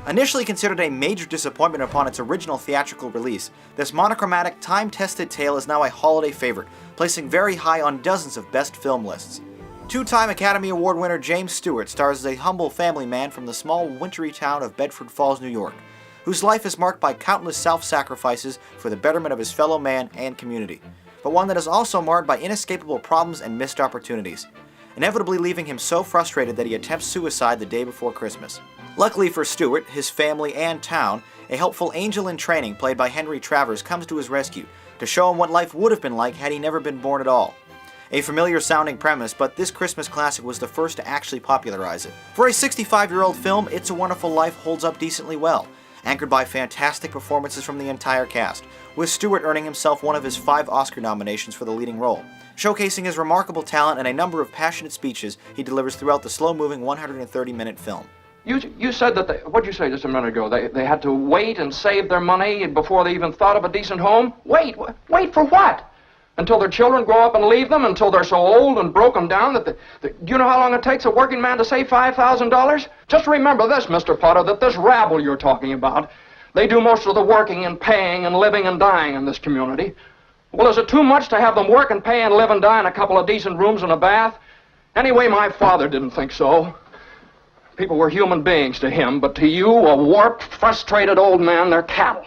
Initially considered a major disappointment upon its original theatrical release, this monochromatic, time-tested tale is now a holiday favorite, placing very high on dozens of best film lists. Two-time Academy Award winner James Stewart stars as a humble family man from the small, wintry town of Bedford Falls, New York, whose life is marked by countless self-sacrifices for the betterment of his fellow man and community, but one that is also marred by inescapable problems and missed opportunities, inevitably leaving him so frustrated that he attempts suicide the day before Christmas. Luckily for Stewart, his family, and town, a helpful angel in training played by Henry Travers comes to his rescue to show him what life would have been like had he never been born at all. A familiar sounding premise, but this Christmas classic was the first to actually popularize it. For a 65-year-old film, It's a Wonderful Life holds up decently well, anchored by fantastic performances from the entire cast, with Stewart earning himself one of his 5 Oscar nominations for the leading role, showcasing his remarkable talent and a number of passionate speeches he delivers throughout the slow-moving 130-minute film. You said that what'd you say just a minute ago? They had to wait and save their money before they even thought of a decent home? Wait for what? Until their children grow up and leave them, until they're so old and broken down that do you know how long it takes a working man to save $5,000? Just remember this, Mr. Potter, that this rabble you're talking about, they do most of the working and paying and living and dying in this community. Well, is it too much to have them work and pay and live and die in a couple of decent rooms and a bath? Anyway, my father didn't think so. People were human beings to him, but to you, a warped, frustrated old man, they're cattle.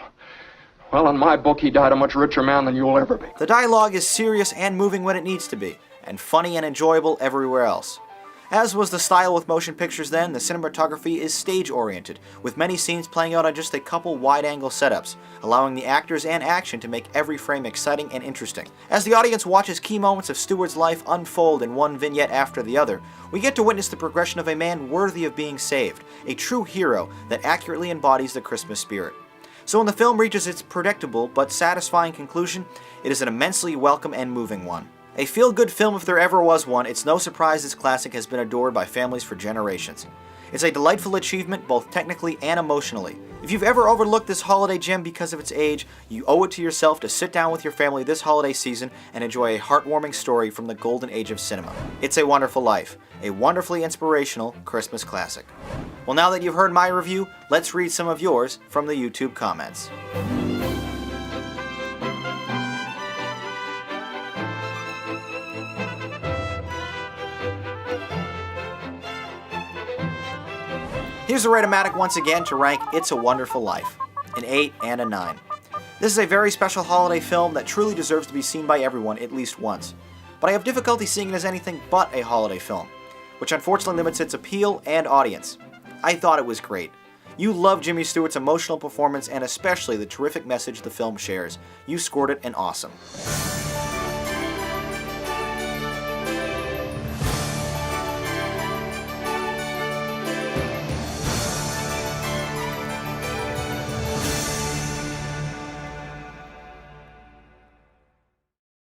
Well, in my book, he died a much richer man than you'll ever be. The dialogue is serious and moving when it needs to be, and funny and enjoyable everywhere else. As was the style with motion pictures then, the cinematography is stage-oriented, with many scenes playing out on just a couple wide-angle setups, allowing the actors and action to make every frame exciting and interesting. As the audience watches key moments of Stewart's life unfold in one vignette after the other, we get to witness the progression of a man worthy of being saved, a true hero that accurately embodies the Christmas spirit. So when the film reaches its predictable but satisfying conclusion, it is an immensely welcome and moving one. A feel-good film if there ever was one, it's no surprise this classic has been adored by families for generations. It's a delightful achievement both technically and emotionally. If you've ever overlooked this holiday gem because of its age, you owe it to yourself to sit down with your family this holiday season and enjoy a heartwarming story from the golden age of cinema. It's a Wonderful Life, a wonderfully inspirational Christmas classic. Well, now that you've heard my review, let's read some of yours from the YouTube comments. Here's the Ratomatic once again to rank It's a Wonderful Life, an 8 and a 9. This is a very special holiday film that truly deserves to be seen by everyone at least once, but I have difficulty seeing it as anything but a holiday film, which unfortunately limits its appeal and audience. I thought it was great. You love Jimmy Stewart's emotional performance and especially the terrific message the film shares. You scored it an awesome.